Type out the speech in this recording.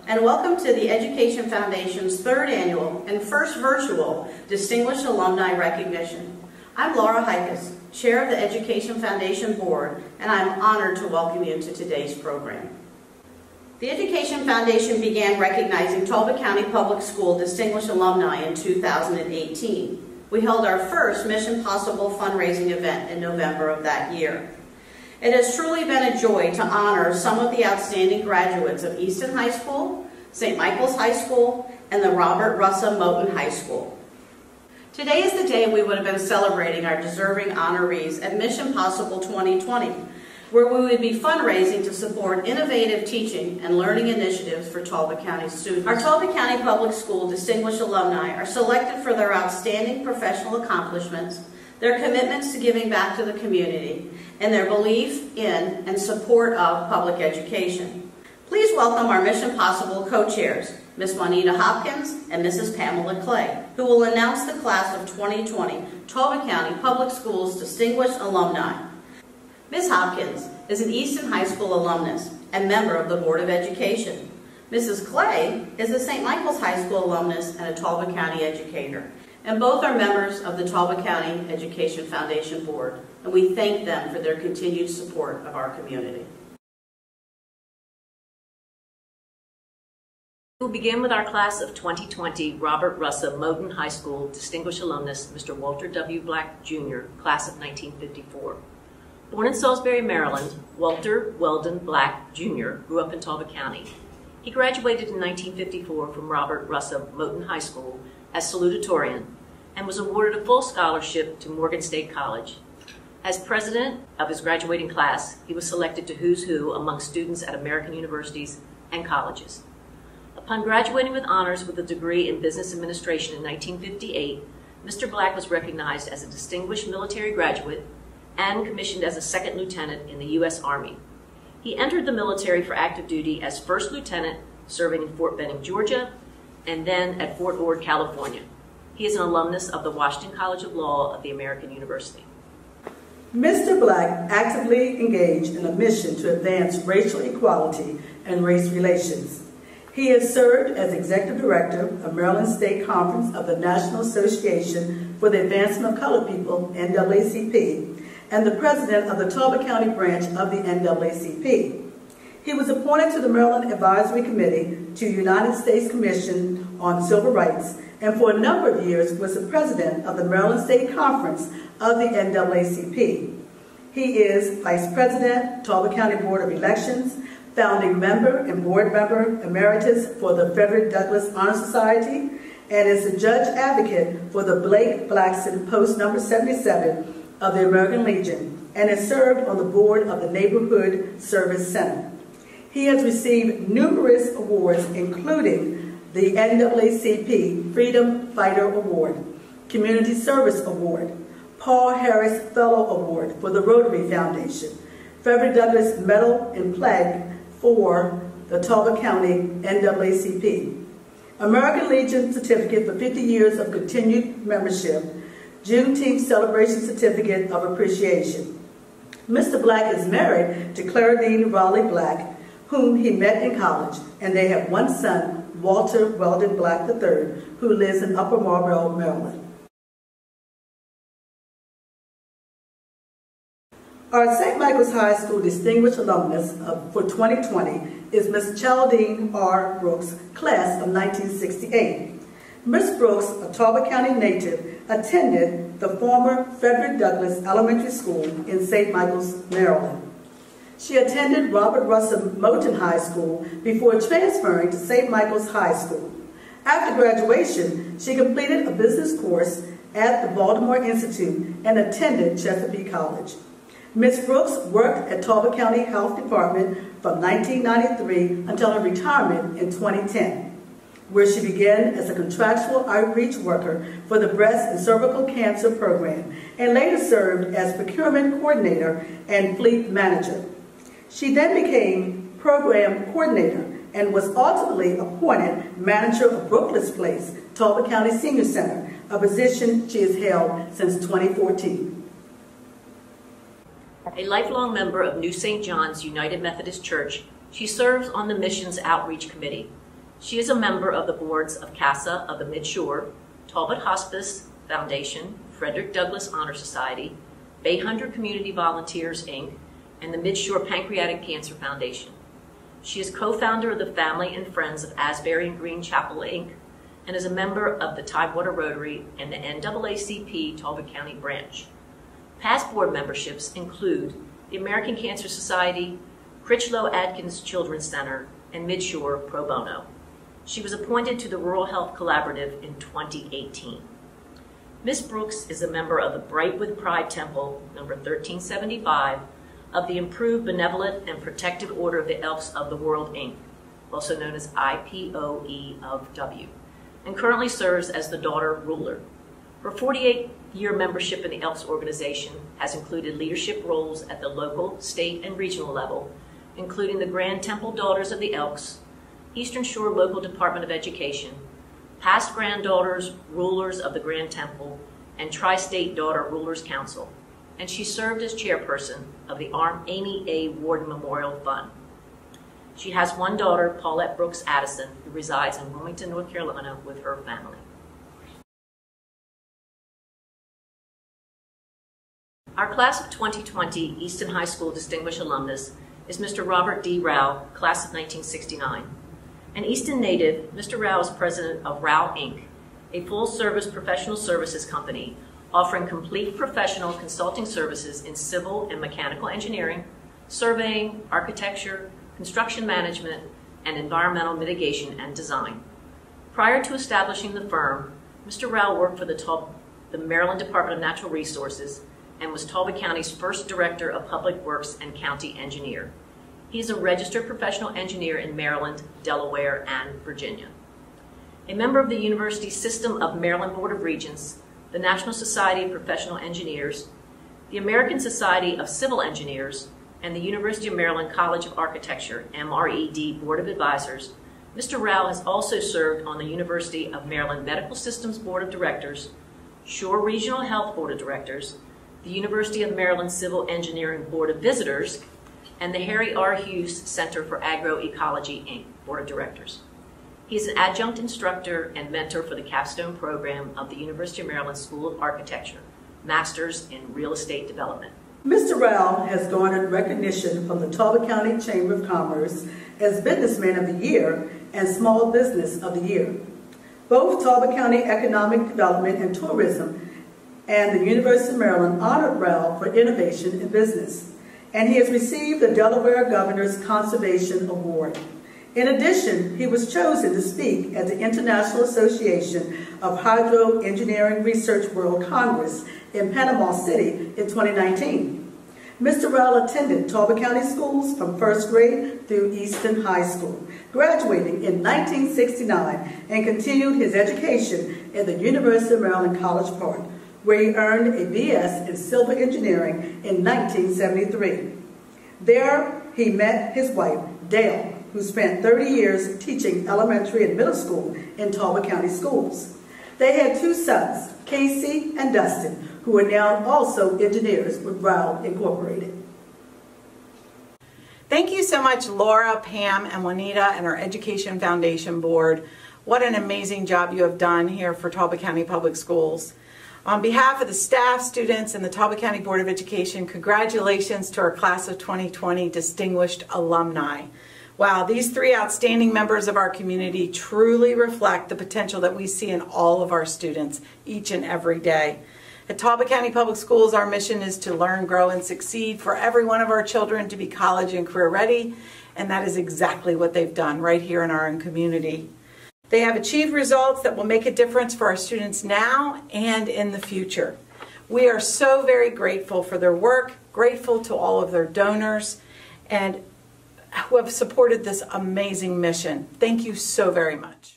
and welcome to the Education Foundation's third annual and first virtual Distinguished Alumni Recognition. I'm Laura Heikus, Chair of the Education Foundation Board, and I'm honored to welcome you to today's program. The Education Foundation began recognizing Talbot County Public School Distinguished Alumni in 2018. We held our first Mission Possible fundraising event in November of that year. It has truly been a joy to honor some of the outstanding graduates of Easton High School, St. Michael's High School, and the Robert Russell Moton High School. Today is the day we would have been celebrating our deserving honorees at Mission Possible 2020, where we would be fundraising to support innovative teaching and learning initiatives for Talbot County students. Our Talbot County Public School Distinguished Alumni are selected for their outstanding professional accomplishments, their commitments to giving back to the community, and their belief in and support of public education. Please welcome our Mission Possible co-chairs, Ms. Juanita Hopkins and Mrs. Pamela Clay, who will announce the class of 2020 Talbot County Public Schools Distinguished Alumni. Ms. Hopkins is an Easton High School alumnus and member of the Board of Education. Mrs. Clay is a St. Michael's High School alumnus and a Talbot County educator, and both are members of the Talbot County Education Foundation Board, and we thank them for their continued support of our community. We'll begin with our class of 2020 Robert Russell Moton High School Distinguished Alumnus, Mr. Walter W. Black, Jr., class of 1954. Born in Salisbury, Maryland, Walter Weldon Black, Jr. grew up in Talbot County. He graduated in 1954 from Robert Russell Moton High School as salutatorian and was awarded a full scholarship to Morgan State College. As president of his graduating class, he was selected to Who's Who among students at American universities and colleges. Upon graduating with honors with a degree in business administration in 1958, Mr. Black was recognized as a distinguished military graduate and commissioned as a second lieutenant in the U.S. Army. He entered the military for active duty as first lieutenant, serving in Fort Benning, Georgia, and then at Fort Ord, California. He is an alumnus of the Washington College of Law of the American University. Mr. Black actively engaged in a mission to advance racial equality and race relations. He has served as Executive Director of Maryland State Conference of the National Association for the Advancement of Colored People, NAACP, and the President of the Talbot County branch of the NAACP. He was appointed to the Maryland Advisory Committee to United States Commission on Civil Rights, and for a number of years was the President of the Maryland State Conference of the NAACP. He is Vice President, Talbot County Board of Elections, founding member and board member emeritus for the Frederick Douglass Honor Society, and is the judge advocate for the Blake Blackson Post No. 77 of the American Legion, and has served on the board of the Neighborhood Service Center. He has received numerous awards, including the NAACP Freedom Fighter Award, Community Service Award, Paul Harris Fellow Award for the Rotary Foundation, Frederick Douglass Medal and Plaque for the Talbot County NAACP, American Legion Certificate for 50 years of continued membership, Juneteenth Celebration Certificate of Appreciation. Mr. Black is married to Claridine Raleigh Black, whom he met in college, and they have one son, Walter Weldon Black III, who lives in Upper Marlboro, Maryland. Our St. Michael's High School Distinguished Alumnus for 2020 is Ms. Geraldine R. Brooks, class of 1968. Ms. Brooks, a Talbot County native, attended the former Frederick Douglass Elementary School in St. Michael's, Maryland. She attended Robert Russell Moton High School before transferring to St. Michael's High School. After graduation, she completed a business course at the Baltimore Institute and attended Chesapeake College. Ms. Brooks worked at Talbot County Health Department from 1993 until her retirement in 2010, where she began as a contractual outreach worker for the Breast and Cervical Cancer Program and later served as procurement coordinator and fleet manager. She then became program coordinator and was ultimately appointed manager of Brooklyn's Place, Talbot County Senior Center, a position she has held since 2014. A lifelong member of New St. John's United Methodist Church, she serves on the Missions Outreach Committee. She is a member of the boards of CASA of the Midshore, Talbot Hospice Foundation, Frederick Douglass Honor Society, Bay Hunter Community Volunteers, Inc., and the Midshore Pancreatic Cancer Foundation. She is co-founder of the Family and Friends of Asbury and Green Chapel, Inc., and is a member of the Tidewater Rotary and the NAACP Talbot County branch. Past board memberships include the American Cancer Society, Critchlow Adkins Children's Center, and Midshore Pro Bono. She was appointed to the Rural Health Collaborative in 2018. Ms. Brooks is a member of the Bright with Pride Temple, number 1375, of the Improved Benevolent and Protective Order of the Elks of the World, Inc., also known as IPOE of W, and currently serves as the Daughter Ruler. Her 48-year membership in the Elks organization has included leadership roles at the local, state, and regional level, including the Grand Temple Daughters of the Elks, Eastern Shore Local Department of Education, past granddaughters, rulers of the Grand Temple, and Tri-State Daughter Rulers Council, and she served as chairperson of the Amy A. Warden Memorial Fund. She has one daughter, Paulette Brooks Addison, who resides in Wilmington, North Carolina with her family. Our class of 2020 Easton High School Distinguished Alumnus is Mr. Robert D. Rao, class of 1969. An Easton native, Mr. Rao is president of Rao, Inc., a full-service professional services company offering complete professional consulting services in civil and mechanical engineering, surveying, architecture, construction management, and environmental mitigation and design. Prior to establishing the firm, Mr. Rao worked for the Maryland Department of Natural Resources and was Talbot County's first Director of Public Works and County Engineer. He is a registered professional engineer in Maryland, Delaware, and Virginia. A member of the University System of Maryland Board of Regents, the National Society of Professional Engineers, the American Society of Civil Engineers, and the University of Maryland College of Architecture, MRED Board of Advisors, Mr. Rao has also served on the University of Maryland Medical Systems Board of Directors, Shore Regional Health Board of Directors, the University of Maryland Civil Engineering Board of Visitors, and the Harry R. Hughes Center for Agroecology, Inc., Board of Directors. He is an adjunct instructor and mentor for the capstone program of the University of Maryland School of Architecture, Masters in Real Estate Development. Mr. Rao has garnered recognition from the Talbot County Chamber of Commerce as Businessman of the Year and Small Business of the Year. Both Talbot County Economic Development and Tourism and the University of Maryland honored Rao for innovation in business, and he has received the Delaware Governor's Conservation Award. In addition, he was chosen to speak at the International Association of Hydro Engineering Research World Congress in Panama City in 2019. Mr. Rao attended Talbot County schools from first grade through Easton High School, graduating in 1969 and continued his education at the University of Maryland College Park, where he earned a BS in Civil Engineering in 1973. There, he met his wife, Dale, who spent 30 years teaching elementary and middle school in Talbot County schools. They had two sons, Casey and Dustin, who are now also engineers with Rao Incorporated. Thank you so much, Laura, Pam, and Juanita, and our Education Foundation Board. What an amazing job you have done here for Talbot County Public Schools. On behalf of the staff, students, and the Talbot County Board of Education, congratulations to our class of 2020 distinguished alumni. Wow, these three outstanding members of our community truly reflect the potential that we see in all of our students each and every day. At Talbot County Public Schools, our mission is to learn, grow, and succeed for every one of our children to be college and career ready, and that is exactly what they've done right here in our own community. They have achieved results that will make a difference for our students now and in the future. We are so very grateful for their work, grateful to all of their donors, and who have supported this amazing mission. Thank you so very much.